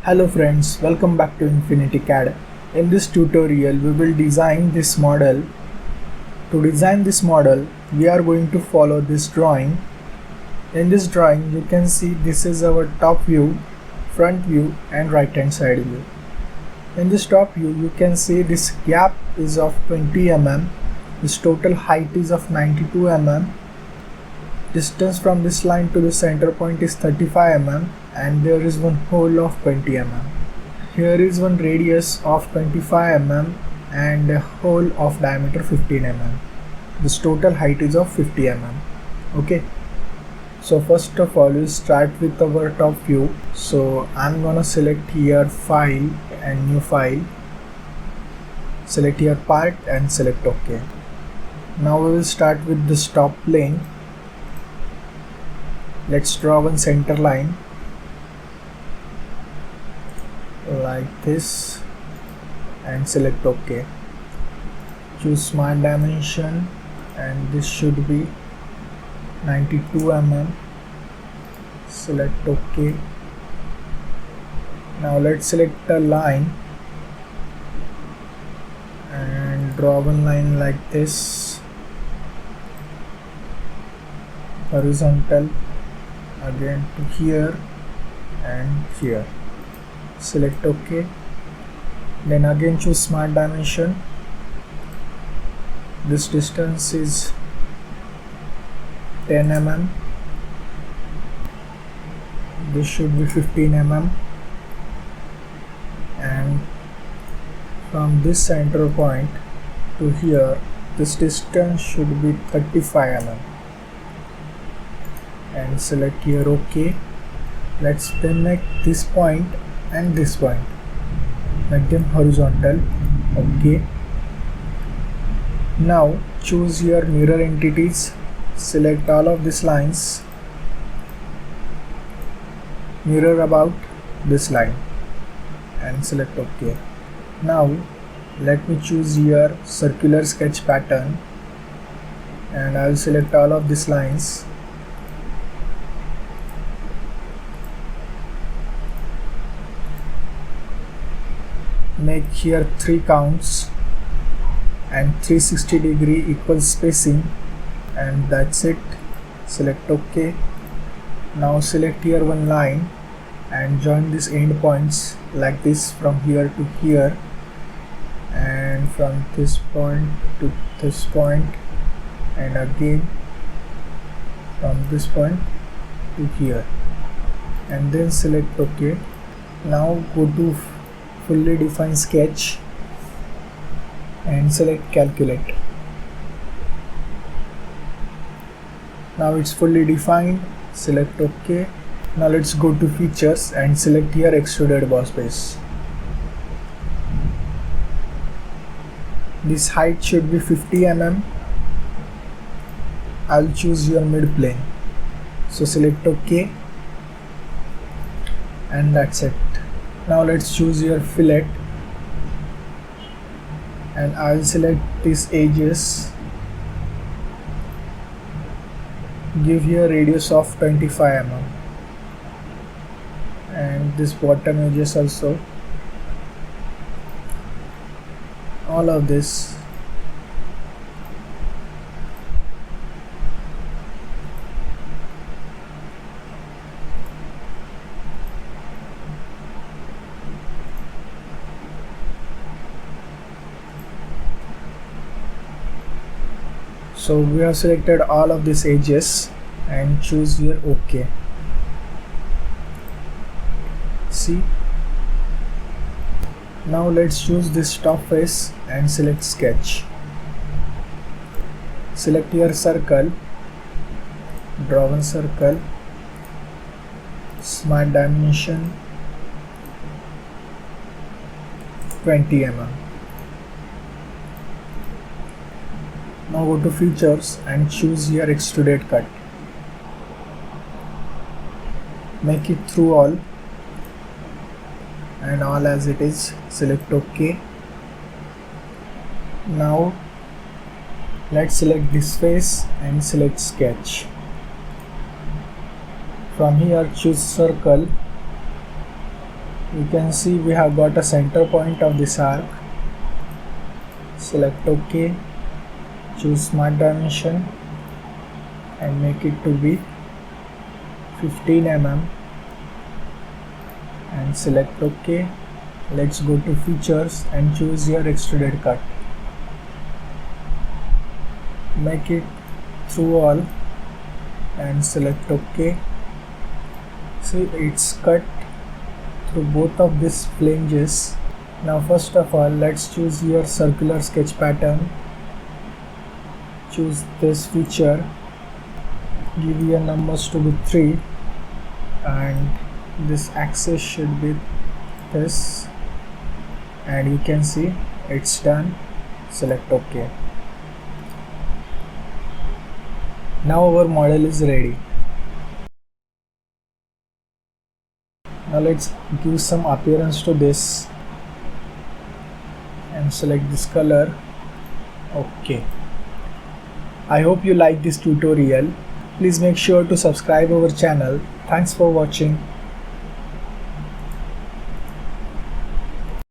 Hello friends, welcome back to Infinity CAD. In this tutorial, we will design this model. To design this model, we are going to follow this drawing. In this drawing, you can see this is our top view, front view and right hand side view. In this top view, you can see this gap is of 20 mm. This total height is of 92 mm. Distance from this line to the center point is 35 mm. And there is one hole of 20 mm. Here is one radius of 25 mm and a hole of diameter 15 mm. This total height is of 50 mm. Okay, so first of all we start with our top view. So I'm gonna select here file and new file, select here part and select OK. Now we will start with this top plane. Let's draw one center line like this and select OK. Choose smart dimension and this should be 92 mm. Select OK. Now let's select a line and draw one line like this, horizontal, again to here and here. Select OK. Then again choose smart dimension. This distance is 10 mm. This should be 15 mm. And from this center point to here, this distance should be 35 mm. And select here OK. Let's then make this point and this point, make them horizontal. OK. Now choose your mirror entities, select all of these lines, mirror about this line and select OK. Now let me choose here circular sketch pattern and I will select all of these lines. Make here 3 counts and 360-degree equal spacing and that's it. Select OK. Now select here one line and join these end points like this from here to here and from this point to this point and again from this point to here and then select OK. Now go to fully defined sketch and select calculate. Now it's fully defined. Select OK. Now let's go to features and select here Extruded Boss base. This height should be 50 mm. I'll choose your mid plane. So select OK and that's it. Now let's choose your fillet and I'll select these edges. Give here radius of 25 mm and this bottom edges also, all of this. So we have selected all of these edges and choose here OK. See, now let's choose this top face and select sketch. Select your circle, draw one circle, smart dimension 20 mm. Now go to features and choose here Extruded Cut. Make it through all and all as it is. Select OK. Now let's select this face and select sketch. From here choose circle, You can see we have got a center point of this arc. Select OK, choose Smart Dimension and make it to be 15 mm and select OK. Let's go to Features and choose your Extruded Cut. Make it through all and select OK. See, it's cut through both of these flanges. Now first of all, let's choose your circular sketch pattern. Choose this feature, give your numbers to be 3 and this axis should be this, and you can see it's done. Select OK. Now our model is ready. Now let's give some appearance to this and select this color. OK. I hope you like this tutorial. Please make sure to subscribe our channel. Thanks for watching.